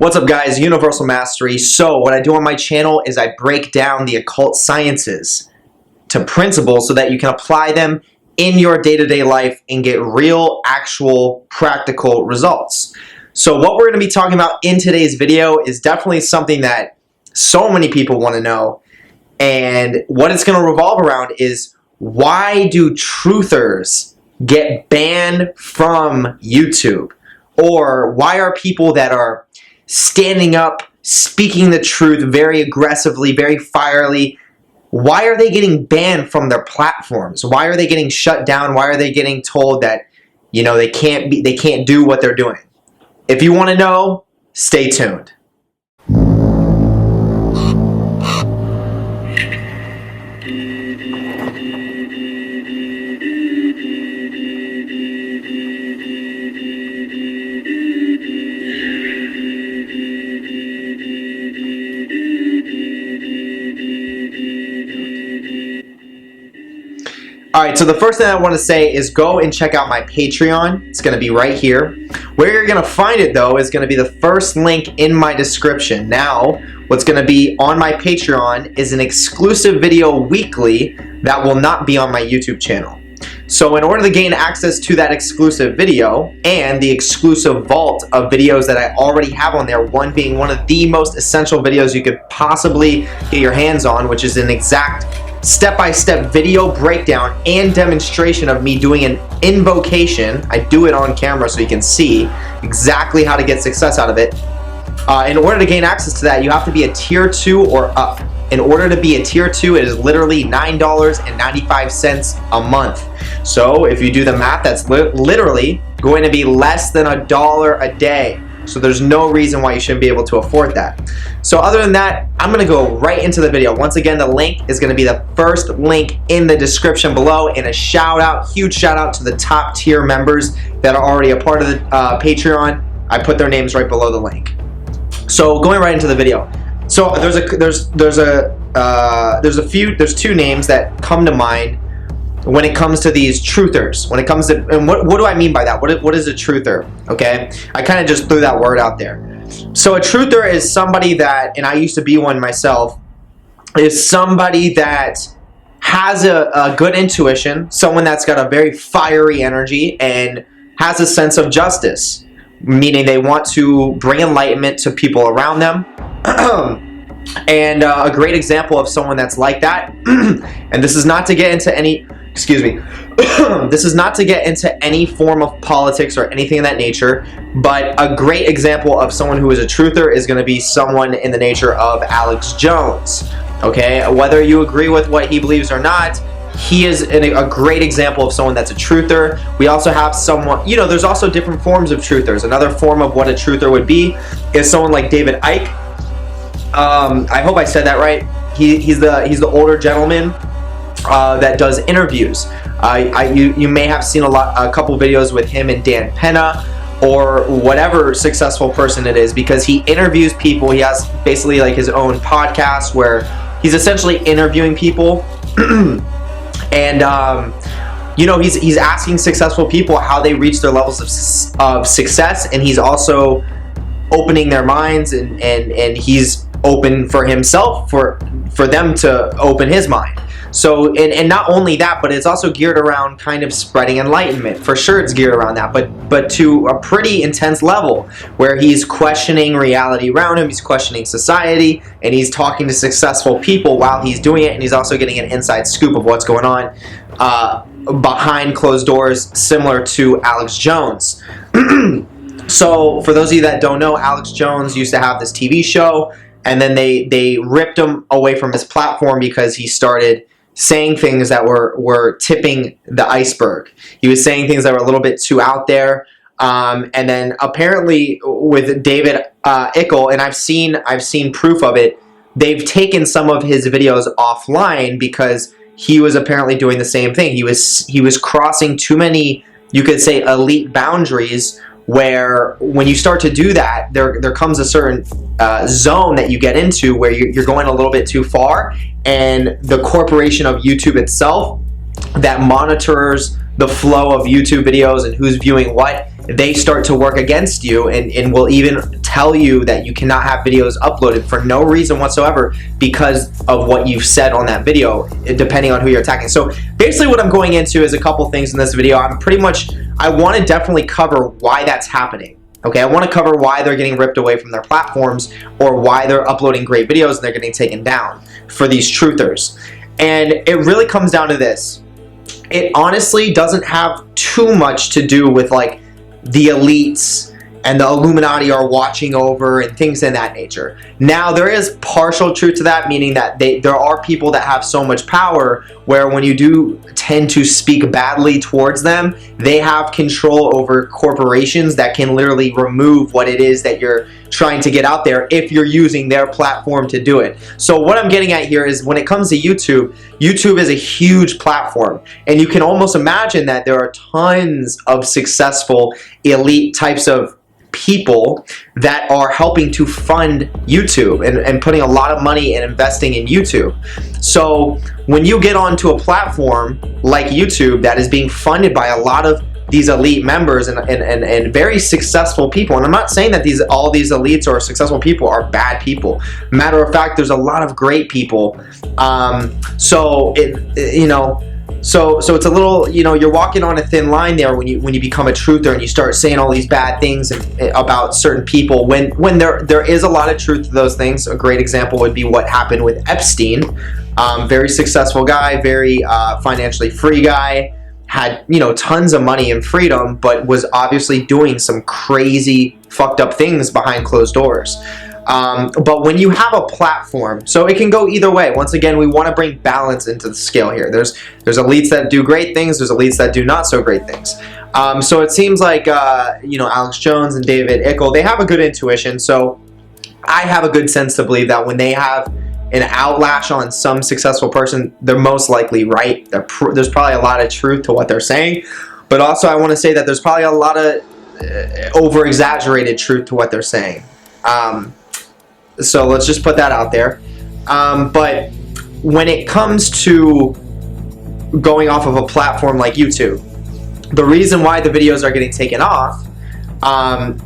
What's up, guys? Universal Mastery. So what I do on my channel is I break down the occult sciences to principles so that you can apply them in your day-to-day life and get real, actual, practical results. So what we're going to be talking about in today's video is definitely something that so many people want to know. And what it's going to revolve around is, why do truthers get banned from YouTube? Or why are people that are standing up, speaking the truth very aggressively, very fierely, why are they getting banned from their platforms? Why are they getting shut down? Why are they getting told that, you know, they can't do what they're doing? If you want to know, stay tuned. Alright, so the first thing I want to say is go and check out my Patreon. It's going to be right here. Where you're going to find it, though, is going to be the first link in my description. Now, what's going to be on my Patreon is an exclusive video weekly that will not be on my YouTube channel. So in order to gain access to that exclusive video and the exclusive vault of videos that I already have on there, one being one of the most essential videos you could possibly get your hands on, which is an exact step-by-step video breakdown and demonstration of me doing an invocation. I do it on camera so you can see exactly how to get success out of it. In order to gain access to that, you have to be a tier 2 or up. In order to be a tier 2, it is literally $9.95 a month. So if you do the math, that's literally going to be less than $1 a day. So there's no reason why you shouldn't be able to afford that. So other than that, I'm going to go right into the video. Once again, the link is going to be the first link in the description below, and a shout out, huge shout out to the top tier members that are already a part of the Patreon. I put their names right below the link. So going right into the video. So there's two names that come to mind when it comes to these truthers. When it comes to, and what do I mean by that? What is a truther? Okay, I kind of just threw that word out there. So a truther is somebody that, and I used to be one myself, is somebody that has a good intuition, someone that's got a very fiery energy and has a sense of justice, meaning they want to bring enlightenment to people around them. And a great example of someone that's like that, and this is not to get into any, excuse me, this is not to get into any form of politics or anything of that nature, but a great example of someone who is a truther is going to be someone in the nature of Alex Jones. Okay, whether you agree with what he believes or not, he is a great example of someone that's a truther. We also have someone, you know, there's also different forms of truthers. Another form of what a truther would be is someone like David Icke. I hope I said that right. He's the older gentleman that does interviews. You may have seen a couple videos with him and Dan Penna or whatever successful person it is, because he interviews people. He has basically like his own podcast where he's essentially interviewing people and you know, he's asking successful people how they reach their levels of success, and he's also opening their minds, and he's open for himself, for them to open his mind. So, and not only that, but it's also geared around kind of spreading enlightenment. For sure it's geared around that, but to a pretty intense level where he's questioning reality around him, he's questioning society, and he's talking to successful people while he's doing it, and he's also getting an inside scoop of what's going on behind closed doors, similar to Alex Jones. So for those of you that don't know, Alex Jones used to have this TV show, and then they ripped him away from his platform because he started saying things that were tipping the iceberg. He was saying things that were a little bit too out there. And then apparently with David Icke, and I've seen proof of it, they've taken some of his videos offline because he was apparently doing the same thing. He was crossing too many, you could say, elite boundaries, where when you start to do that, there comes a certain zone that you get into where you're going a little bit too far, and the corporation of YouTube itself that monitors the flow of YouTube videos and who's viewing what they start to work against you and will even tell you that you cannot have videos uploaded for no reason whatsoever because of what you've said on that video, depending on who you're attacking. So basically what I'm going into is a couple things in this video. I want to definitely cover why that's happening. Okay, I want to cover why they're getting ripped away from their platforms, or why they're uploading great videos and they're getting taken down for these truthers. And it really comes down to this. It honestly doesn't have too much to do with like the elites and the Illuminati are watching over and things in that nature. Now, there is partial truth to that, meaning that there are people that have so much power where when you do tend to speak badly towards them, they have control over corporations that can literally remove what it is that you're trying to get out there if you're using their platform to do it. So what I'm getting at here is when it comes to YouTube, YouTube is a huge platform, and you can almost imagine that there are tons of successful elite types of people that are helping to fund YouTube and putting a lot of money and investing in YouTube. So when you get onto a platform like YouTube that is being funded by a lot of these elite members and very successful people, and I'm not saying that all these elites or successful people are bad people. Matter of fact, there's a lot of great people. So it's a little, you're walking on a thin line there when you become a truther and you start saying all these bad things about certain people when there is a lot of truth to those things. A great example would be what happened with Epstein. Very successful guy, very financially free guy, had tons of money and freedom, but was obviously doing some crazy fucked up things behind closed doors. But when you have a platform, so it can go either way. Once again, we want to bring balance into the scale here. There's elites that do great things, there's elites that do not so great things. So it seems like Alex Jones and David Icke, they have a good intuition. So I have a good sense to believe that when they have an outlash on some successful person, they're most likely right. There's probably a lot of truth to what they're saying, but also I want to say that there's probably a lot of over-exaggerated truth to what they're saying. So let's just put that out there. But when it comes to going off of a platform like YouTube, the reason why the videos are getting taken off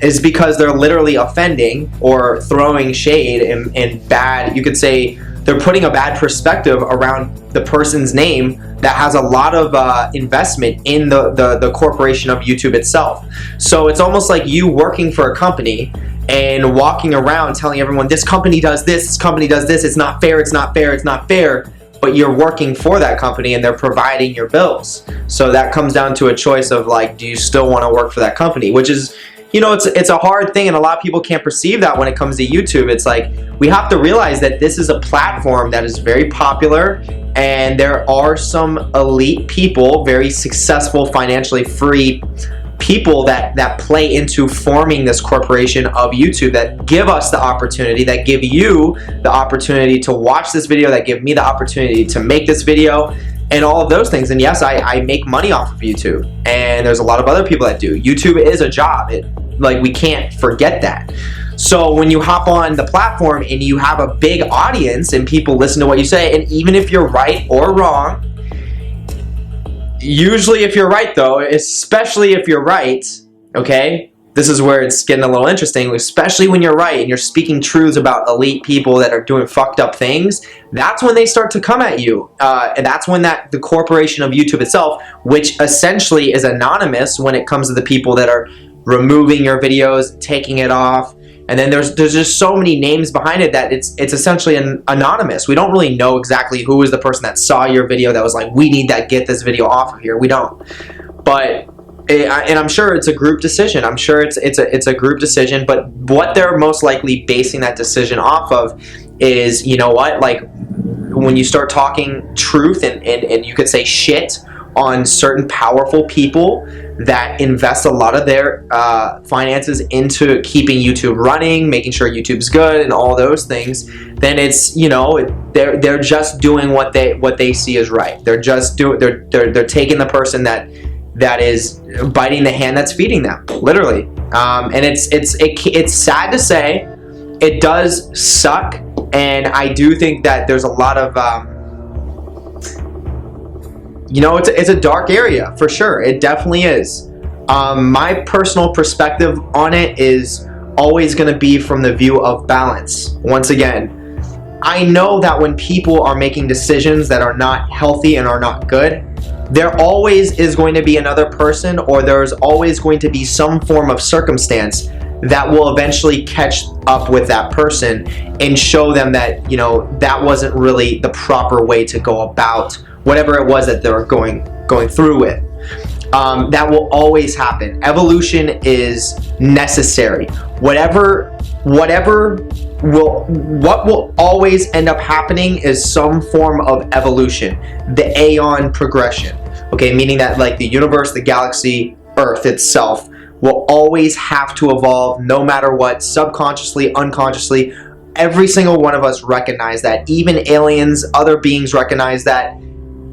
is because they're literally offending or throwing shade and bad, you could say they're putting a bad perspective around the person's name that has a lot of investment in the corporation of YouTube itself. So it's almost like you working for a company and walking around telling everyone this company does this company does this, it's not fair, it's not fair, it's not fair, but you're working for that company and they're providing your bills. So that comes down to a choice of like, do you still want to work for that company? Which is, it's a hard thing, and a lot of people can't perceive that when it comes to YouTube. It's like, we have to realize that this is a platform that is very popular, and there are some elite people, very successful, financially free people that play into forming this corporation of YouTube, that give us the opportunity, that give you the opportunity to watch this video, that give me the opportunity to make this video, and all of those things. And yes, I make money off of YouTube, and there's a lot of other people that do. YouTube is a job. We can't forget that. So when you hop on the platform and you have a big audience and people listen to what you say, and even if you're right or wrong, usually if you're right though, especially if you're right, okay, this is where it's getting a little interesting, especially when you're right and you're speaking truths about elite people that are doing fucked up things, that's when they start to come at you. And that's when the corporation of YouTube itself, which essentially is anonymous when it comes to the people that are removing your videos, taking it off, and then there's just so many names behind it that it's essentially anonymous. We don't really know exactly who is the person that saw your video that was like, we need to get this video off of here. We don't. But and I'm sure it's a group decision. I'm sure it's a group decision. But what they're most likely basing that decision off of is, like when you start talking truth and you could say shit on certain powerful people that invest a lot of their finances into keeping YouTube running, making sure YouTube's good, and all those things, then it's they're just doing what they see as right. They're just they're taking the person that is biting the hand that's feeding them, literally. And it's sad to say, it does suck, and I do think that there's a lot of it's a dark area for sure. It definitely is. My personal perspective on it is always going to be from the view of balance. Once again, I know that when people are making decisions that are not healthy and are not good, there always is going to be another person, or there's always going to be some form of circumstance that will eventually catch up with that person and show them that, you know, that wasn't really the proper way to go about whatever it was that they're going through with. That will always happen. Evolution is necessary. What will always end up happening is some form of evolution, the aeon progression. Okay, meaning that like the universe, the galaxy, Earth itself will always have to evolve no matter what, subconsciously, unconsciously. Every single one of us recognize that. Even aliens, other beings recognize that.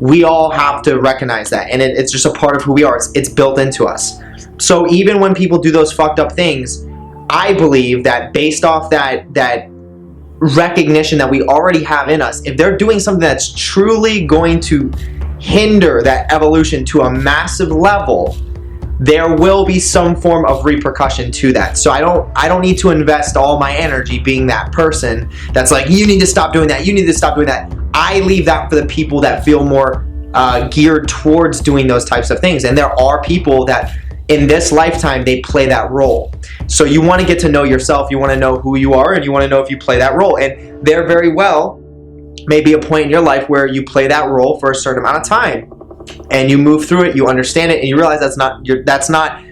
We all have to recognize that, and it's just a part of who we are. It's built into us. So even when people do those fucked up things, I believe that based off that recognition that we already have in us, if they're doing something that's truly going to hinder that evolution to a massive level, there will be some form of repercussion to that. So I don't need to invest all my energy being that person that's like, you need to stop doing that, you need to stop doing that. I leave that for the people that feel more geared towards doing those types of things. And there are people that in this lifetime, they play that role. So you want to get to know yourself, you want to know who you are, and you want to know if you play that role. And there very well may be a point in your life where you play that role for a certain amount of time, and you move through it, you understand it, and you realize that's not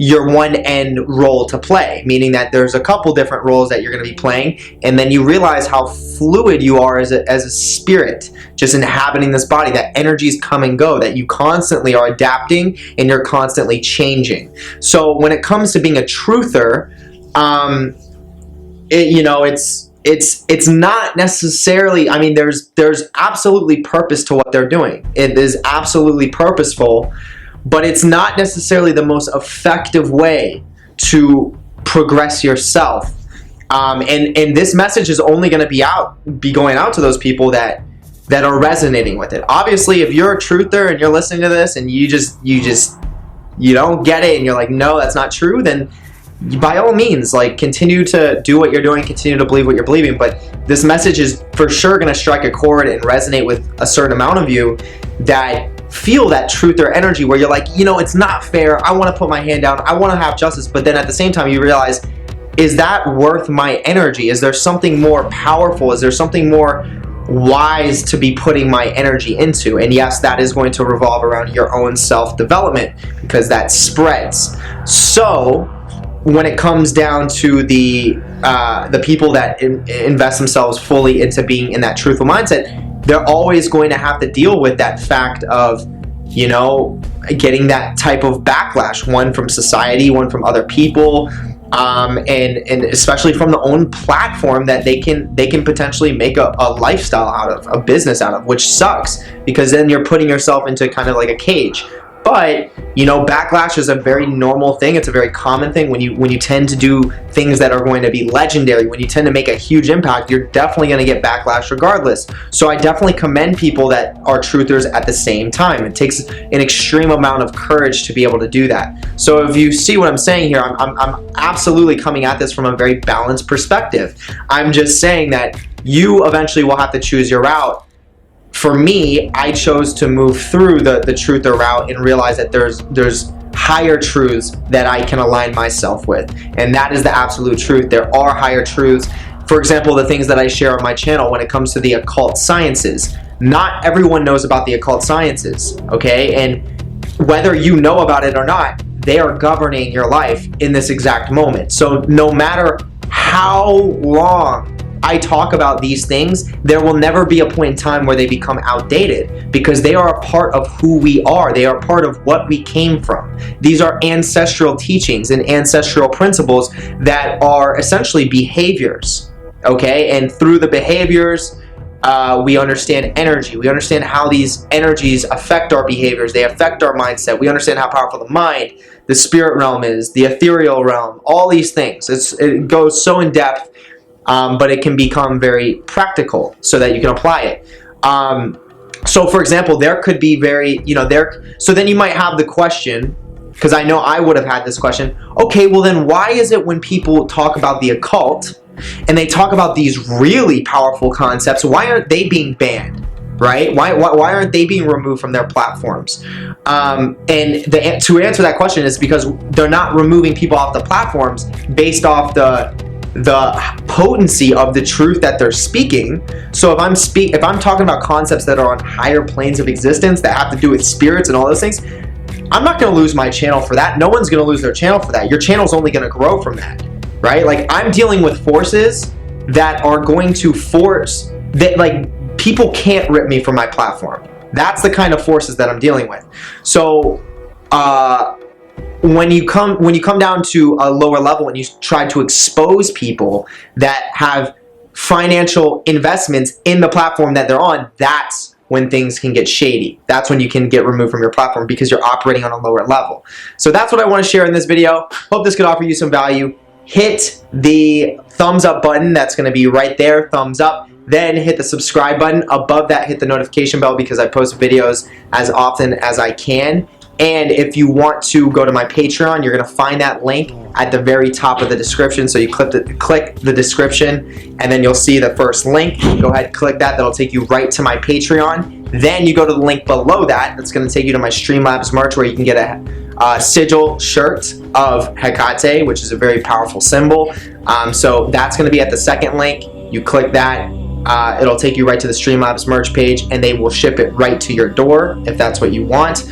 your one end role to play, meaning that there's a couple different roles that you're going to be playing, and then you realize how fluid you are as a spirit just inhabiting this body, that energies come and go, that you constantly are adapting and you're constantly changing. So when it comes to being a truther, it's not necessarily, I mean, there's absolutely purpose to what they're doing. It is absolutely purposeful, but it's not necessarily the most effective way to progress yourself. And this message is only going to be going out to those people that are resonating with it. Obviously, if you're a truther and you're listening to this and you don't get it and you're like, no, that's not true, then by all means, like, continue to do what you're doing, continue to believe what you're believing. But this message is for sure going to strike a chord and resonate with a certain amount of you that feel that truther energy where you're like, you know, it's not fair, I want to put my hand down, I want to have justice, but then at the same time you realize, is that worth my energy? Is there something more powerful? Is there something more wise to be putting my energy into? And yes, that is going to revolve around your own self-development, because that spreads. So when it comes down to the people that invest themselves fully into being in that truthful mindset, they're always going to have to deal with that fact of, you know, getting that type of backlash, one from society, one from other people, and especially from the own platform that they can potentially make a lifestyle out of, a business out of, which sucks, because then you're putting yourself into kind of like a cage. But, you know, backlash is a very normal thing. It's a very common thing. When you tend to do things that are going to be legendary, when you tend to make a huge impact, you're definitely going to get backlash regardless. So I definitely commend people that are truthers at the same time. It takes an extreme amount of courage to be able to do that. So if you see what I'm saying here, I'm absolutely coming at this from a very balanced perspective. I'm just saying that you eventually will have to choose your route. For me, I chose to move through the truther route and realize that there's higher truths that I can align myself with, and that is the absolute truth. There are higher truths. For example, the things that I share on my channel when it comes to the occult sciences. Not everyone knows about the occult sciences, okay? And whether you know about it or not, they are governing your life in this exact moment. So no matter how long I talk about these things, there will never be a point in time where they become outdated, because they are a part of who we are. They are part of what we came from. These are ancestral teachings and ancestral principles that are essentially behaviors, okay? And through the behaviors, we understand energy. We understand how these energies affect our behaviors. They affect our mindset. We understand how powerful the mind, the spirit realm is, the ethereal realm, all these things. It goes so in depth. But it can become very practical so that you can apply it. So for example, there could be so then you might have the question, because I know I would have had this question. Okay, well then why is it when people talk about the occult and they talk about these really powerful concepts, why aren't they being banned? Right? Why aren't they being removed from their platforms? And to answer that question is because they're not removing people off the platforms based off the potency of the truth that they're speaking. So if I'm talking about concepts that are on higher planes of existence that have to do with spirits and all those things, I'm not going to lose my channel for that. No one's going to lose their channel for that. Your channel's only going to grow from that, right? Like, I'm dealing with forces that are going to force that, like, people can't rip me from my platform. That's the kind of forces that I'm dealing with. So when you come down to a lower level and you try to expose people that have financial investments in the platform that they're on, that's when things can get shady. That's when you can get removed from your platform because you're operating on a lower level. So that's what I want to share in this video. Hope this could offer you some value. Hit the thumbs up button. That's going to be right there. Thumbs up. Then hit the subscribe button. Above that, hit the notification bell because I post videos as often as I can. And if you want to go to my Patreon, you're going to find that link at the very top of the description. So you click the description and then you'll see the first link. Go ahead, click that. That'll take you right to my Patreon. Then you go to the link below that. That's going to take you to my Streamlabs merch where you can get a sigil shirt of Hecate, which is a very powerful symbol. So that's going to be at the second link. You click that. It'll take you right to the Streamlabs merch page and they will ship it right to your door if that's what you want.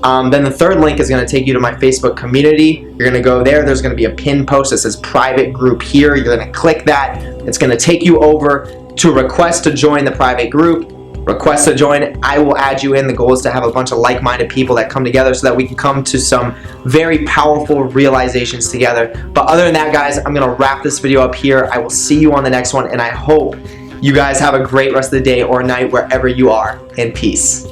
Then the third link is going to take you to my Facebook community. You're going to go there. There's going to be a pinned post that says private group here. You're going to click that. It's going to take you over to request to join the private group. Request to join. I will add you in. The goal is to have a bunch of like-minded people that come together so that we can come to some very powerful realizations together. But other than that, guys, I'm going to wrap this video up here. I will see you on the next one, and I hope you guys have a great rest of the day or night wherever you are, and peace.